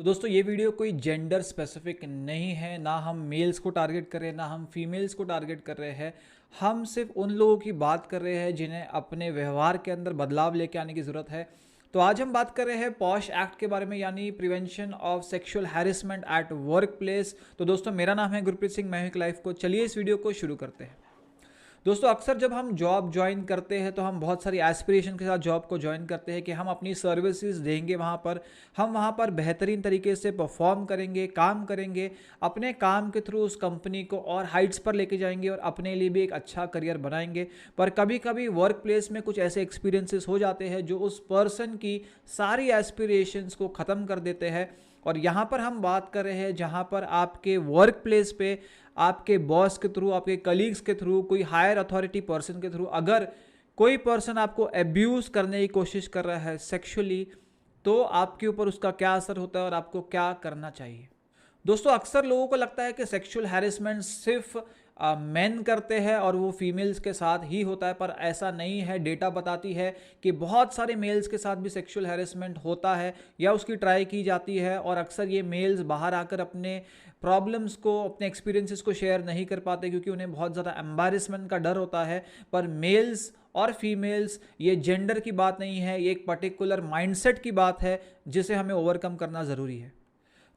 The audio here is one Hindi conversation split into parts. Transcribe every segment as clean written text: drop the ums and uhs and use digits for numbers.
तो दोस्तों ये वीडियो कोई जेंडर स्पेसिफिक नहीं है, ना हम मेल्स को टारगेट कर रहे हैं ना हम फीमेल्स को टारगेट कर रहे हैं। हम सिर्फ उन लोगों की बात कर रहे हैं जिन्हें अपने व्यवहार के अंदर बदलाव लेके आने की ज़रूरत है। तो आज हम बात कर रहे हैं पॉश एक्ट के बारे में, यानी prevention of sexual harassment at work place. तो दोस्तों मेरा नाम है गुरप्रीत सिंह, मैं हूं लाइफ को। चलिए इस वीडियो को शुरू करते हैं। दोस्तों अक्सर जब हम जॉब ज्वाइन करते हैं तो हम बहुत सारी एस्पिरेशन के साथ जॉब को ज्वाइन करते हैं कि हम अपनी सर्विसेज देंगे वहाँ पर, हम वहाँ पर बेहतरीन तरीके से परफॉर्म करेंगे, काम करेंगे, अपने काम के थ्रू उस कंपनी को और हाइट्स पर लेके जाएंगे और अपने लिए भी एक अच्छा करियर बनाएंगे। पर कभी कभी वर्क प्लेस में कुछ ऐसे एक्सपीरियंसेस हो जाते हैं जो उस पर्सन की सारी एस्पिरेशंस को ख़त्म कर देते हैं। और यहाँ पर हम बात कर रहे हैं जहाँ पर आपके वर्क प्लेस पे आपके बॉस के थ्रू, आपके कलीग्स के थ्रू, कोई हायर अथॉरिटी पर्सन के थ्रू अगर कोई पर्सन आपको एब्यूज़ करने की कोशिश कर रहा है सेक्सुअली, तो आपके ऊपर उसका क्या असर होता है और आपको क्या करना चाहिए। दोस्तों अक्सर लोगों को लगता है कि सेक्सुअल हैरेसमेंट सिर्फ मेन करते हैं और वो फीमेल्स के साथ ही होता है, पर ऐसा नहीं है। डेटा बताती है कि बहुत सारे मेल्स के साथ भी सेक्सुअल हैरेसमेंट होता है या उसकी ट्राई की जाती है, और अक्सर ये मेल्स बाहर आकर अपने प्रॉब्लम्स को, अपने एक्सपीरियंसेस को शेयर नहीं कर पाते क्योंकि उन्हें बहुत ज़्यादा एम्बैरेसमेंट का डर होता है। पर मेल्स और फीमेल्स, ये जेंडर की बात नहीं है, ये एक पर्टिकुलर माइंडसेट की बात है जिसे हमें ओवरकम करना ज़रूरी है।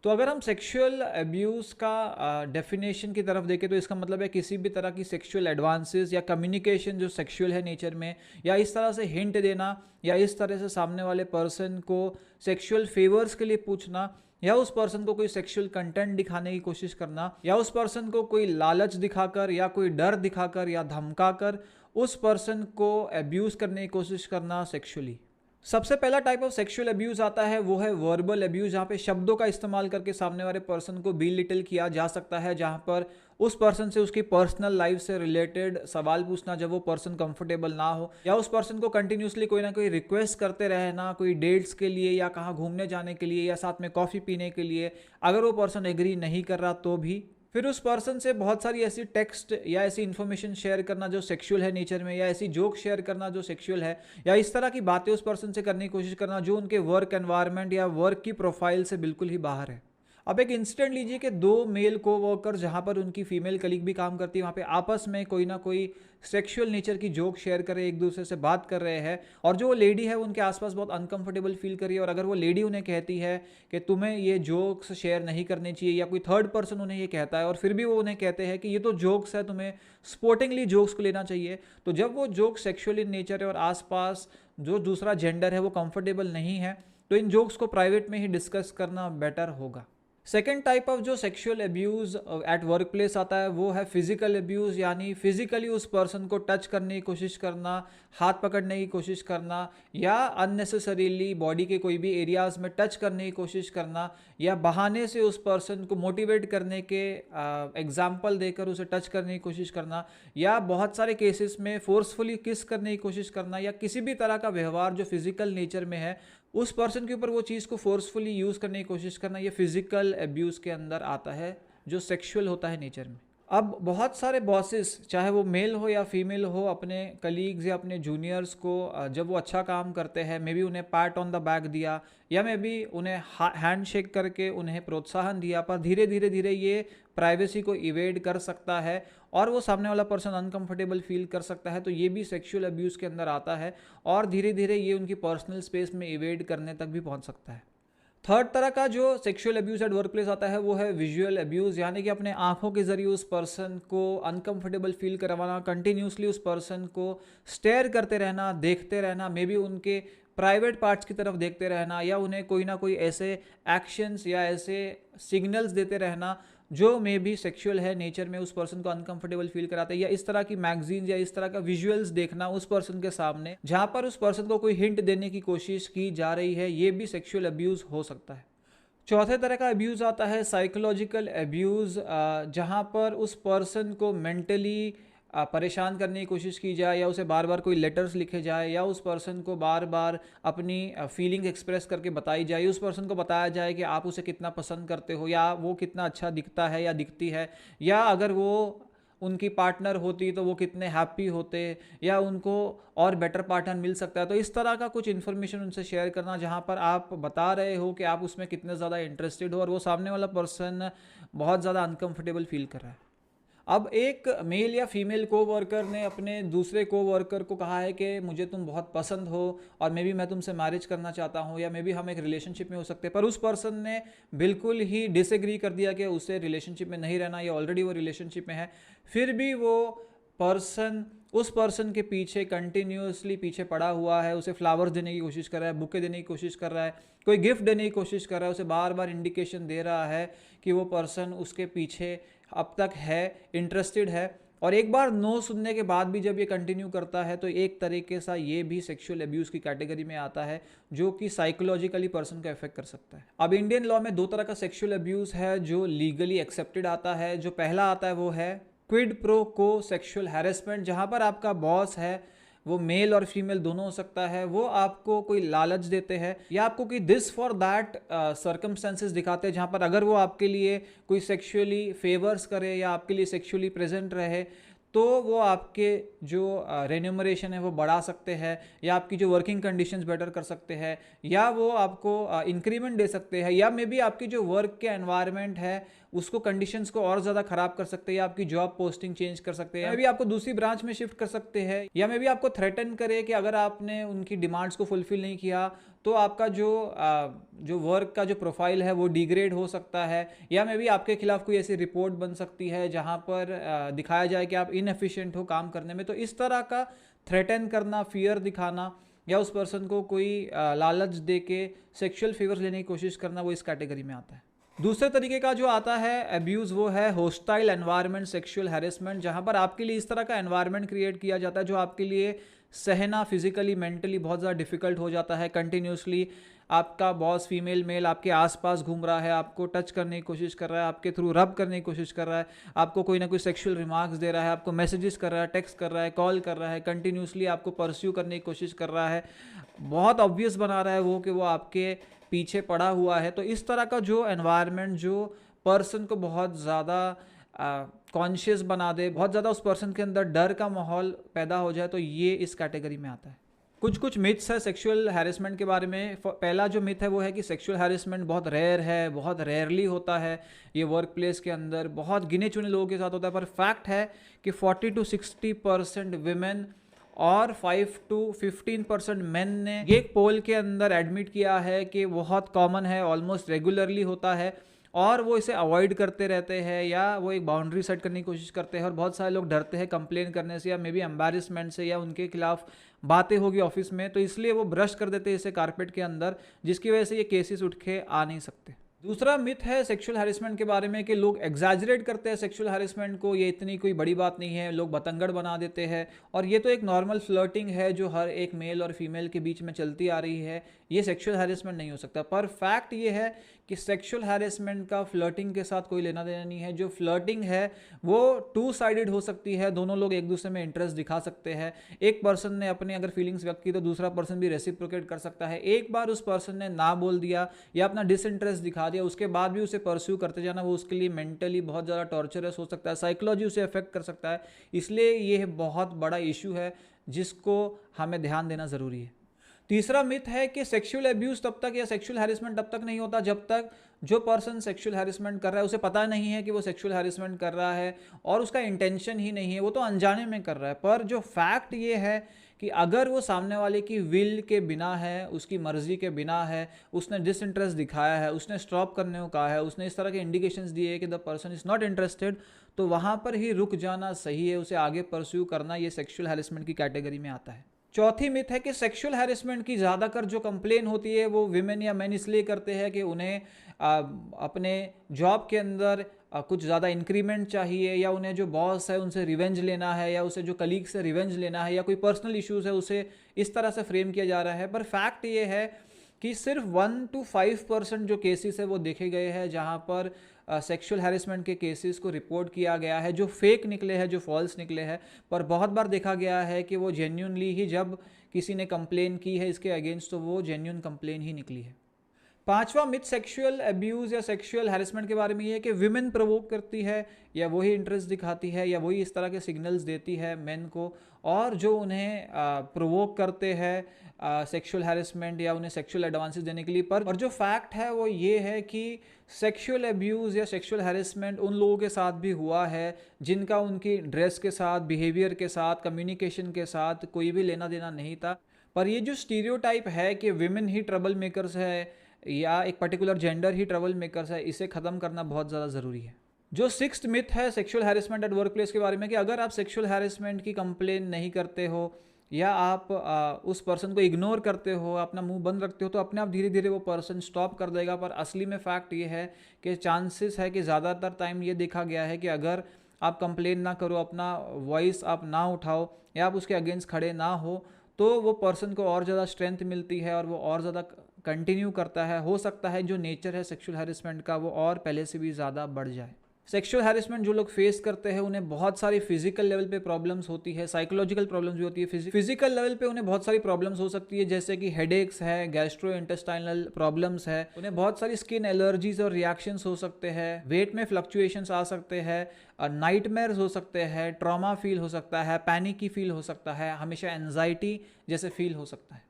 तो अगर हम सेक्सुअल अब्यूज़ का डेफिनेशन की तरफ देखें तो इसका मतलब है किसी भी तरह की सेक्सुअल एडवांसेस या कम्युनिकेशन जो सेक्सुअल है नेचर में, या इस तरह से हिंट देना, या इस तरह से सामने वाले पर्सन को सेक्सुअल फेवर्स के लिए पूछना, या उस पर्सन को कोई सेक्सुअल कंटेंट दिखाने की कोशिश करना, या उस पर्सन को कोई लालच दिखाकर या कोई डर दिखाकर या धमकाकर उस पर्सन को अब्यूज़ करने की कोशिश करना सेक्सुअली। सबसे पहला टाइप ऑफ सेक्सुअल अब्यूज़ आता है वो है वर्बल अब्यूज़, जहाँ पे शब्दों का इस्तेमाल करके सामने वाले पर्सन को बिलिटल किया जा सकता है, जहाँ पर उस पर्सन से उसकी पर्सनल लाइफ से रिलेटेड सवाल पूछना जब वो पर्सन कंफर्टेबल ना हो, या उस पर्सन को कंटिन्यूसली कोई ना कोई रिक्वेस्ट करते रहना, कोई डेट्स के लिए या कहाँ घूमने जाने के लिए या साथ में कॉफ़ी पीने के लिए। अगर वो पर्सन एग्री नहीं कर रहा तो भी फिर उस पर्सन से बहुत सारी ऐसी टेक्स्ट या ऐसी इन्फॉर्मेशन शेयर करना जो सेक्सुअल है नेचर में, या ऐसी जोक शेयर करना जो सेक्सुअल है, या इस तरह की बातें उस पर्सन से करने की कोशिश करना जो उनके वर्क एनवायरनमेंट या वर्क की प्रोफाइल से बिल्कुल ही बाहर है। अब एक इंसिडेंट लीजिए कि दो मेल को वर्कर, जहाँ पर उनकी फीमेल कलीग भी काम करती है, वहाँ पे आपस में कोई ना कोई सेक्सुअल नेचर की जोक शेयर कर रहे हैं, एक दूसरे से बात कर रहे हैं, और जो वो लेडी है उनके आसपास बहुत अनकंफर्टेबल फील कर रही है। और अगर वो लेडी उन्हें कहती है कि तुम्हें ये जोक्स शेयर नहीं करने चाहिए, या कोई थर्ड पर्सन उन्हें ये कहता है और फिर भी वो उन्हें कहते हैं कि ये तो जोक्स है, तुम्हें स्पोर्टिंगली जोक्स को लेना चाहिए, तो जब वो जोक सेक्सुअल इन नेचर है और आसपास जो दूसरा जेंडर है वो कंफर्टेबल नहीं है, तो इन जोक्स को प्राइवेट में ही डिस्कस करना बेटर होगा। सेकेंड टाइप ऑफ जो sexual abuse at work place आता है वो है फिजिकल अब्यूज़, यानी फिजिकली उस पर्सन को टच करने की कोशिश करना, हाथ पकड़ने की कोशिश करना, या अननेसेसरीली बॉडी के कोई भी एरियाज़ में टच करने की कोशिश करना, या बहाने से उस पर्सन को मोटिवेट करने के एग्जाम्पल देकर उसे टच करने की कोशिश करना, या बहुत सारे केसेस में फोर्सफुली किस करने की कोशिश करना, या किसी भी तरह का व्यवहार जो फिजिकल नेचर में है उस पर्सन के ऊपर वो चीज़ को फोर्सफुली यूज़ करने की कोशिश करना, ये फिजिकल अब्यूज़ के अंदर आता है जो सेक्सुअल होता है नेचर में। अब बहुत सारे बॉसेस, चाहे वो मेल हो या फीमेल हो, अपने कलीग्स या अपने जूनियर्स को जब वो अच्छा काम करते हैं, मे बी उन्हें पैट ऑन द बैक दिया, या मे बी उन्हें हैंड शेक करके उन्हें प्रोत्साहन दिया, पर धीरे धीरे धीरे ये प्राइवेसी को इवेड कर सकता है और वो सामने वाला पर्सन अनकंफर्टेबल फील कर सकता है, तो ये भी सेक्सुअल अब्यूज़ के अंदर आता है, और धीरे धीरे ये उनकी पर्सनल स्पेस में इवेड करने तक भी पहुंच सकता है। थर्ड तरह का जो sexual abuse at work place आता है वो है विजुअल अब्यूज़, यानी कि अपने आंखों के जरिए उस पर्सन को अनकंफर्टेबल फील करवाना, कंटिन्यूसली उस पर्सन को स्टेयर करते रहना, देखते रहना, मे बी उनके प्राइवेट पार्ट्स की तरफ देखते रहना, या उन्हें कोई ना कोई ऐसे एक्शंस या ऐसे सिग्नल्स देते रहना जो मे भी सेक्सुअल है नेचर में, उस पर्सन को अनकंफर्टेबल फील कराते हैं, या इस तरह की मैगजीन या इस तरह का विजुअल्स देखना उस पर्सन के सामने जहां पर उस पर्सन को कोई हिंट देने की कोशिश की जा रही है, ये भी सेक्सुअल अब्यूज़ हो सकता है। चौथे तरह का अब्यूज़ आता है साइकोलॉजिकल अब्यूज़, जहाँ पर उस पर्सन को मेंटली परेशान करने की कोशिश की जाए, या उसे बार बार कोई लेटर्स लिखे जाए, या उस पर्सन को बार बार अपनी फीलिंग एक्सप्रेस करके बताई जाए, उस पर्सन को बताया जाए कि आप उसे कितना पसंद करते हो, या वो कितना अच्छा दिखता है या दिखती है, या अगर वो उनकी पार्टनर होती तो वो कितने हैप्पी होते, या उनको और बेटर पार्टनर मिल सकता है। तो इस तरह का कुछ इन्फॉर्मेशन उनसे शेयर करना जहाँ पर आप बता रहे हो कि आप उसमें कितने ज़्यादा इंटरेस्टेड हो और वो सामने वाला पर्सन बहुत ज़्यादा अनकंफर्टेबल फील कर रहा है। अब एक मेल या फीमेल को वर्कर ने अपने दूसरे को वर्कर को कहा है कि मुझे तुम बहुत पसंद हो और मे बी मैं तुमसे मैरिज करना चाहता हूँ, या मे बी हम एक रिलेशनशिप में हो सकते हैं, पर उस पर्सन ने बिल्कुल ही डिसएग्री कर दिया कि उसे रिलेशनशिप में नहीं रहना, या ऑलरेडी वो रिलेशनशिप में है। फिर भी वो पर्सन उस पर्सन के पीछे कंटिन्यूसली पीछे पड़ा हुआ है, उसे फ्लावर्स देने की कोशिश कर रहा है, बुके देने की कोशिश कर रहा है, कोई गिफ्ट देने की कोशिश कर रहा है, उसे बार बार इंडिकेशन दे रहा है कि वो पर्सन उसके पीछे अब तक है, इंटरेस्टेड है। और एक बार नो सुनने के बाद भी जब ये कंटिन्यू करता है तो एक तरीके से ये भी सेक्सुअल अब्यूज़ की कैटेगरी में आता है, जो कि साइकोलॉजिकली पर्सन को अफेक्ट कर सकता है। अब इंडियन लॉ में दो तरह का सेक्सुअल अब्यूज़ है जो लीगली एक्सेप्टेड आता है। जो पहला आता है वो है क्विड प्रो को सेक्सुअल हैरेसमेंट, जहाँ पर आपका बॉस है, वो मेल और फीमेल दोनों हो सकता है, वो आपको कोई लालच देते हैं या आपको कोई दिस फॉर दैट सर्कमस्टेंसेस दिखाते हैं, जहाँ पर अगर वो आपके लिए कोई सेक्सुअली फेवर्स करे या आपके लिए सेक्सुअली प्रेजेंट रहे तो वो आपके जो रेन्यूमरेशन है वो बढ़ा सकते हैं, या आपकी जो वर्किंग कंडीशंस बेटर कर सकते हैं, या वो आपको इंक्रीमेंट दे सकते हैं, या मे बी आपकी जो वर्क के एनवायरनमेंट है उसको कंडीशंस को और ज़्यादा ख़राब कर सकते हैं, या आपकी जॉब पोस्टिंग चेंज कर सकते हैं, या मे बी आपको दूसरी ब्रांच में शिफ्ट कर सकते हैं, या मे बी आपको थ्रेटन करे कि अगर आपने उनकी डिमांड्स को फुलफिल नहीं किया तो आपका जो वर्क का जो प्रोफाइल है वो डिग्रेड हो सकता है, या मे बी आपके खिलाफ कोई ऐसी रिपोर्ट बन सकती है जहां पर दिखाया जाए कि आप इनएफिशिएंट हो काम करने में। तो इस तरह का थ्रेटन करना, फियर दिखाना, या उस पर्सन को कोई लालच दे के सेक्शुअल फेवर्स लेने की कोशिश करना, वो इस कैटेगरी में आता है। दूसरे तरीके का जो आता है अब्यूज़ वो है होस्टाइल एनवायरनमेंट सेक्सुअल हैरेसमेंट, जहाँ पर आपके लिए इस तरह का एनवायरनमेंट क्रिएट किया जाता है जो आपके लिए सहना फिजिकली मेंटली बहुत ज़्यादा डिफिकल्ट हो जाता है। कंटिन्यूसली आपका बॉस फीमेल मेल आपके आसपास घूम रहा है, आपको टच करने की कोशिश कर रहा है, आपके थ्रू रब करने की कोशिश कर रहा है, आपको कोई ना कोई सेक्सुअल रिमार्क्स दे रहा है, आपको मैसेजेस कर रहा है, टेक्स्ट कर रहा है, कॉल कर रहा है, कंटिन्यूसली आपको परस्यू करने की कोशिश कर रहा है, बहुत ऑब्वियस बना रहा है वो कि वो आपके पीछे पड़ा हुआ है। तो इस तरह का जो एनवायरनमेंट जो पर्सन को बहुत ज़्यादा कॉन्शियस बना दे, बहुत ज़्यादा उस पर्सन के अंदर डर का माहौल पैदा हो जाए, तो ये इस कैटेगरी में आता है। कुछ मिथ्स है सेक्सुअल हैरेसमेंट के बारे में। पहला जो मिथ है वो है कि सेक्सुअल हैरेसमेंट बहुत रेयर है, बहुत रेयरली होता है, ये वर्क प्लेस के अंदर बहुत गिने चुने लोगों के साथ होता है। पर फैक्ट है कि 40 to 60% विमेन और 5 to 15% मेन ने ये पोल के अंदर एडमिट किया है कि बहुत कॉमन है, ऑलमोस्ट रेगुलरली होता है, और वो इसे अवॉइड करते रहते हैं, या वो एक बाउंड्री सेट करने की कोशिश करते हैं। और बहुत सारे लोग डरते हैं कंप्लेन करने से, या मे बी एम्बैरेसमेंट से, या उनके खिलाफ बातें होगी ऑफिस में, तो इसलिए वो ब्रश कर देते हैं इसे कारपेट के अंदर, जिसकी वजह से ये केसेस उठ के आ नहीं सकते। दूसरा मिथ है सेक्सुअल हैरेसमेंट के बारे में कि लोग एग्जैजरेट करते हैं सेक्सुअल हैरेसमेंट को, ये इतनी कोई बड़ी बात नहीं है, लोग बतंगड़ बना देते हैं, और ये तो एक नॉर्मल फ्लर्टिंग है जो हर एक मेल और फीमेल के बीच में चलती आ रही है, ये सेक्सुअल हैरेसमेंट नहीं हो सकता। पर फैक्ट ये है कि सेक्सुअल हैरेसमेंट का फ्लर्टिंग के साथ कोई लेना देना नहीं है। जो फ्लर्टिंग है वो टू साइडेड हो सकती है, दोनों लोग एक दूसरे में इंटरेस्ट दिखा सकते हैं। एक पर्सन ने अपनी अगर फीलिंग्स व्यक्त की तो दूसरा पर्सन भी रेसिप्रोकेट कर सकता है। एक बार उस पर्सन ने ना बोल दिया या अपना डिसइंटरेस्ट दिखा दिया, उसके बाद भी उसे परस्यू करते जाना वो उसके लिए मेंटली बहुत ज़्यादा टॉर्चरस हो सकता है, साइकोलॉजी उसे अफेक्ट कर सकता है। इसलिए ये बहुत बड़ा इशू है जिसको हमें ध्यान देना ज़रूरी है। तीसरा मिथ है कि सेक्सुअल अब्यूज़ तब तक या सेक्सुअल हैरेसमेंट तब तक नहीं होता जब तक जो पर्सन सेक्सुअल हैरेसमेंट कर रहा है उसे पता नहीं है कि वो सेक्सुअल हैरेसमेंट कर रहा है, और उसका इंटेंशन ही नहीं है, वो तो अनजाने में कर रहा है। पर जो फैक्ट ये है कि अगर वो सामने वाले की विल के बिना है, उसकी मर्जी के बिना है, उसने डिसइंटरेस्ट दिखाया है, उसने स्टॉप करने को कहा है, उसने इस तरह के इंडिकेशंस दिए है कि the person is not interested, तो वहाँ पर ही रुक जाना सही है, उसे आगे परस्यू करना ये सेक्सुअल हैरेसमेंट की कैटेगरी में आता है। चौथी मिथ है कि सेक्सुअल हैरेसमेंट की ज़्यादातर जो कंप्लेन होती है वो विमेन या मैन इसलिए करते हैं कि उन्हें अपने जॉब के अंदर कुछ ज़्यादा इंक्रीमेंट चाहिए, या उन्हें जो बॉस है उनसे रिवेंज लेना है, या उसे जो कलीग से रिवेंज लेना है, या कोई पर्सनल इश्यूज़ है उसे इस तरह से फ्रेम किया जा रहा है। पर फैक्ट ये है कि सिर्फ 1 to 5% जो केसेस है वो देखे गए हैं जहाँ पर सेक्सुअल हैरेसमेंट के केसेस को रिपोर्ट किया गया है जो फेक निकले हैं, जो फॉल्स निकले हैं। पर बहुत बार देखा गया है कि वो जेन्युइनली ही जब किसी ने कंप्लेन की है इसके अगेंस्ट तो वो जेन्युइन कंप्लेन ही निकली है। पांचवा मिथ सेक्सुअल अब्यूज या सेक्सुअल हैरेसमेंट के बारे में ये है कि विमेन प्रोवोक करती है या वही इंटरेस्ट दिखाती है या वही इस तरह के सिग्नल्स देती है मेन को, और जो उन्हें प्रोवोक करते हैं सेक्सुअल हैरेसमेंट या उन्हें सेक्सुअल एडवांसेस देने के लिए। पर और जो फैक्ट है वो ये है कि सेक्सुअल अब्यूज़ या सेक्सुअल हैरेसमेंट उन लोगों के साथ भी हुआ है जिनका उनकी ड्रेस के साथ, बिहेवियर के साथ, कम्युनिकेशन के साथ कोई भी लेना देना नहीं था। पर ये जो स्टीरियोटाइप है कि विमेन ही ट्रबल मेकर्स है या एक पर्टिकुलर जेंडर ही ट्रबल मेकर्स है, इसे ख़त्म करना बहुत ज़्यादा ज़रूरी है। जो सिक्स्थ मिथ है sexual harassment at work place के बारे में, कि अगर आप सेक्सुअल हैरेसमेंट की कंप्लेन नहीं करते हो या आप उस पर्सन को इग्नोर करते हो, अपना मुंह बंद रखते हो, तो अपने आप धीरे धीरे वो पर्सन स्टॉप कर देगा। पर असली में फैक्ट ये है कि चांसेस है कि ज़्यादातर टाइम ये देखा गया है कि अगर आप कंप्लेन ना करो, अपना वॉइस आप ना उठाओ या आप उसके अगेंस्ट खड़े ना हो, तो वो पर्सन को और ज़्यादा स्ट्रेंथ मिलती है और वो और ज़्यादा कंटिन्यू करता है। हो सकता है जो नेचर है सेक्सुअल हैरेसमेंट का वो और पहले से भी ज़्यादा बढ़ जाए। सेक्सुअल हैरेसमेंट जो लोग फेस करते हैं उन्हें बहुत सारी फिजिकल लेवल पे प्रॉब्लम्स होती है, साइकोलॉजिकल प्रॉब्लम्स भी होती है। फिजिकल लेवल पे उन्हें बहुत सारी प्रॉब्लम्स हो सकती है, जैसे कि हेडेक्स है, गैस्ट्रो इंटेस्टाइनल प्रॉब्लम्स है, उन्हें बहुत सारी स्किन एलर्जीज और रिएक्शंस हो सकते हैं, वेट में फ्लक्चुएशंस आ सकते हैं, नाइटमेयर्स हो सकते हैं, ट्रॉमा फील हो सकता है, पैनिकी फील हो सकता है, हमेशा एंजाइटी जैसे फील हो सकता है।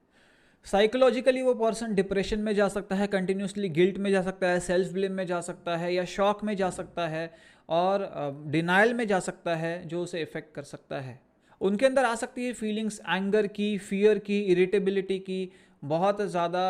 साइकोलॉजिकली वो पर्सन डिप्रेशन में जा सकता है, कंटिन्यूसली गिल्ट में जा सकता है, सेल्फ ब्लेम में जा सकता है या शॉक में जा सकता है और डिनाइल में जा सकता है, जो उसे इफ़ेक्ट कर सकता है। उनके अंदर आ सकती है फीलिंग्स एंगर की, फियर की, इरिटेबिलिटी की, बहुत ज़्यादा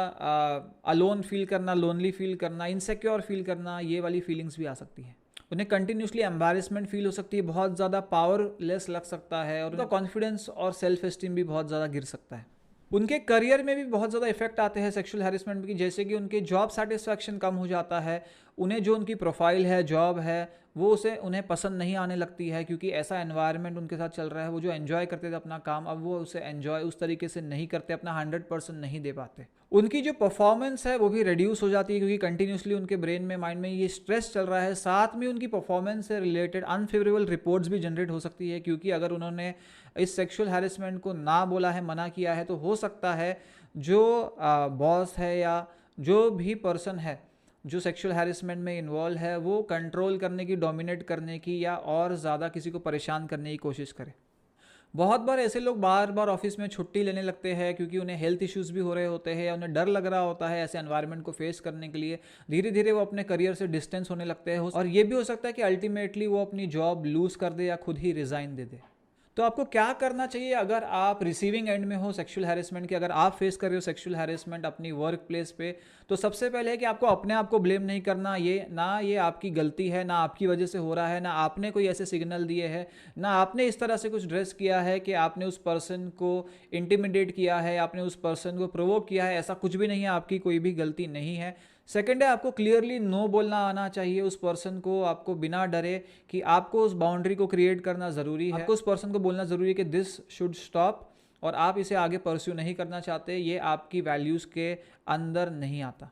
अलोन फील करना, लोनली फील करना, इनसिक्योर फील करना, ये वाली फीलिंग्स भी आ सकती हैं। उन्हें कंटिन्यूसली एम्बैरेसमेंट फील हो सकती है, बहुत ज़्यादा पावरलेस लग सकता है और उनका कॉन्फिडेंस और सेल्फ एस्टीम भी बहुत ज़्यादा गिर सकता है। उनके करियर में भी बहुत ज़्यादा इफेक्ट आते हैं सेक्सुअल हैरेसमेंट की, जैसे कि उनके जॉब सेटिस्फैक्शन कम हो जाता है, उन्हें जो उनकी प्रोफाइल है, जॉब है, वो उन्हें पसंद नहीं आने लगती है, क्योंकि ऐसा एनवायरनमेंट उनके साथ चल रहा है। वो जो एंजॉय करते थे अपना काम, अब वो उसे एंजॉय उस तरीके से नहीं करते, अपना 100% नहीं दे पाते। उनकी जो परफॉर्मेंस है वो भी रिड्यूस हो जाती है, क्योंकि कंटिन्यूसली उनके ब्रेन में, माइंड में ये स्ट्रेस चल रहा है। साथ में उनकी परफॉर्मेंस से रिलेटेड अनफेवरेबल रिपोर्ट्स भी जनरेट हो सकती है, क्योंकि अगर उन्होंने इस सेक्सुअल हैरेसमेंट को ना बोला है, मना किया है, तो हो सकता है जो बॉस है या जो भी पर्सन है जो सेक्सुअल हैरेसमेंट में इन्वॉल्व है, वो कंट्रोल करने की, डोमिनेट करने की या और ज़्यादा किसी को परेशान करने की कोशिश करे। बहुत बार ऐसे लोग बार बार ऑफिस में छुट्टी लेने लगते हैं, क्योंकि उन्हें हेल्थ इश्यूज़ भी हो रहे होते हैं या उन्हें डर लग रहा होता है ऐसे एनवायरनमेंट को फेस करने के लिए। धीरे धीरे वो अपने करियर से डिस्टेंस होने लगते हैं और ये भी हो सकता है कि अल्टीमेटली वो अपनी जॉब लूज़ कर दे या खुद ही रिज़ाइन दे दे। तो आपको क्या करना चाहिए अगर आप रिसीविंग एंड में हो सेक्सुअल हैरेसमेंट के, अगर आप फेस कर रहे हो सेक्सुअल हैरेसमेंट अपनी वर्क प्लेस पे? तो सबसे पहले है कि आपको अपने आप को ब्लेम नहीं करना। ये आपकी गलती है, ना आपकी वजह से हो रहा है, ना आपने कोई ऐसे सिग्नल दिए हैं, ना आपने इस तरह से कुछ ड्रेस किया है कि आपने उस पर्सन को इंटिमिडेट किया है, आपने उस पर्सन को प्रोवोक किया है। ऐसा कुछ भी नहीं है, आपकी कोई भी गलती नहीं है। सेकंड है, आपको क्लियरली नो बोलना आना चाहिए उस पर्सन को, आपको बिना डरे कि आपको उस बाउंड्री को क्रिएट करना ज़रूरी है। आपको उस पर्सन को बोलना ज़रूरी है कि दिस शुड स्टॉप, और आप इसे आगे परस्यू नहीं करना चाहते, ये आपकी वैल्यूज़ के अंदर नहीं आता।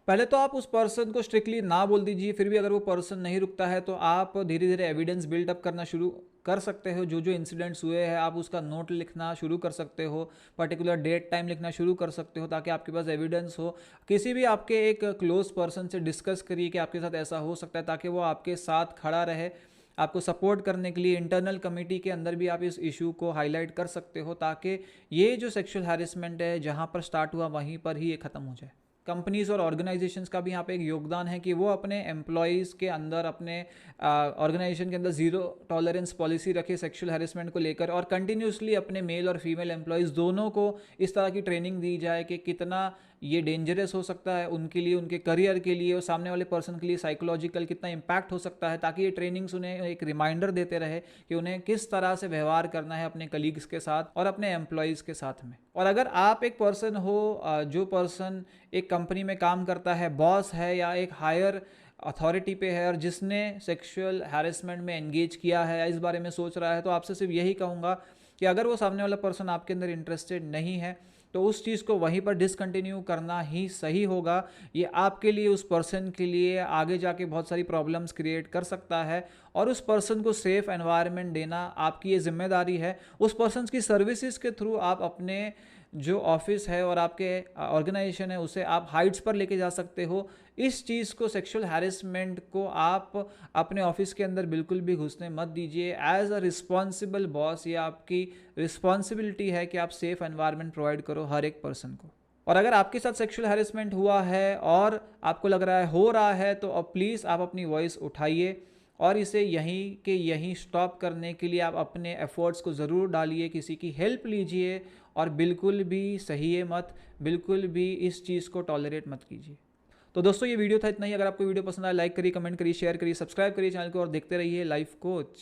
पहले तो आप उस पर्सन को स्ट्रिक्टली ना बोल दीजिए, फिर भी अगर वो पर्सन नहीं रुकता है तो आप धीरे धीरे एविडेंस बिल्डअप करना शुरू कर सकते हो। जो जो इंसिडेंट्स हुए हैं आप उसका नोट लिखना शुरू कर सकते हो, पर्टिकुलर डेट टाइम लिखना शुरू कर सकते हो, ताकि आपके पास एविडेंस हो। किसी भी आपके एक क्लोज पर्सन से डिस्कस करिए कि आपके साथ ऐसा हो सकता है, ताकि वो आपके साथ खड़ा रहे, आपको सपोर्ट करने के लिए। इंटरनल कमेटी के अंदर भी आप इस इशू को हाईलाइट कर सकते हो, ताकि ये जो सेक्सुअल हैरेसमेंट है जहाँ पर स्टार्ट हुआ वहीं पर ही ये ख़त्म हो जाए। कंपनीज और ऑर्गेनाइजेशंस का भी यहाँ पे एक योगदान है कि वो अपने एम्प्लॉयज़ के अंदर, अपने ऑर्गेनाइजेशन के अंदर ज़ीरो टॉलरेंस पॉलिसी रखे सेक्सुअल हैरेसमेंट को लेकर, और कंटिन्यूसली अपने मेल और फीमेल एम्प्लॉयज़ दोनों को इस तरह की ट्रेनिंग दी जाए कि कितना ये डेंजरस हो सकता है उनके लिए, उनके करियर के लिए और सामने वाले पर्सन के लिए साइकोलॉजिकल कितना इम्पैक्ट हो सकता है, ताकि ये ट्रेनिंग्स उन्हें एक रिमाइंडर देते रहे कि उन्हें किस तरह से व्यवहार करना है अपने कलीग्स के साथ और अपने एम्प्लॉयज़ के साथ में। और अगर आप एक पर्सन हो जो पर्सन एक कंपनी में काम करता है, बॉस है या एक हायर अथॉरिटी पे है, और जिसने सेक्सुअल हैरेसमेंट में एंगेज किया है या इस बारे में सोच रहा है, तो आपसे सिर्फ यही कहूँगा कि अगर वो सामने वाला पर्सन आपके अंदर इंटरेस्टेड नहीं है तो उस चीज़ को वहीं पर डिसकंटिन्यू करना ही सही होगा। ये आपके लिए, उस पर्सन के लिए आगे जाके बहुत सारी प्रॉब्लम्स क्रिएट कर सकता है, और उस पर्सन को सेफ एनवायरनमेंट देना आपकी ये जिम्मेदारी है। उस पर्सन की सर्विसेज के थ्रू आप अपने जो ऑफिस है और आपके ऑर्गेनाइजेशन है उसे आप हाइट्स पर लेके जा सकते हो। इस चीज़ को, सेक्सुअल हैरेसमेंट को आप अपने ऑफिस के अंदर बिल्कुल भी घुसने मत दीजिए। एज अ रिस्पॉन्सिबल बॉस ये आपकी रिस्पॉन्सिबिलिटी है कि आप सेफ एनवायरनमेंट प्रोवाइड करो हर एक पर्सन को। और अगर आपके साथ सेक्सुअल हैरेसमेंट हुआ है और आपको लग रहा है हो रहा है, तो अब प्लीज़ आप अपनी वॉइस उठाइए और इसे यहीं के यहीं स्टॉप करने के लिए आप अपने एफर्ट्स को ज़रूर डालिए, किसी की हेल्प लीजिए और बिल्कुल भी सहिए मत, बिल्कुल भी इस चीज़ को टॉलरेट मत कीजिए। तो दोस्तों ये वीडियो था, इतना ही। अगर आपको वीडियो पसंद आया लाइक करिए, कमेंट करिए, शेयर करिए, सब्सक्राइब करिए चैनल को और देखते रहिए लाइफ कोच।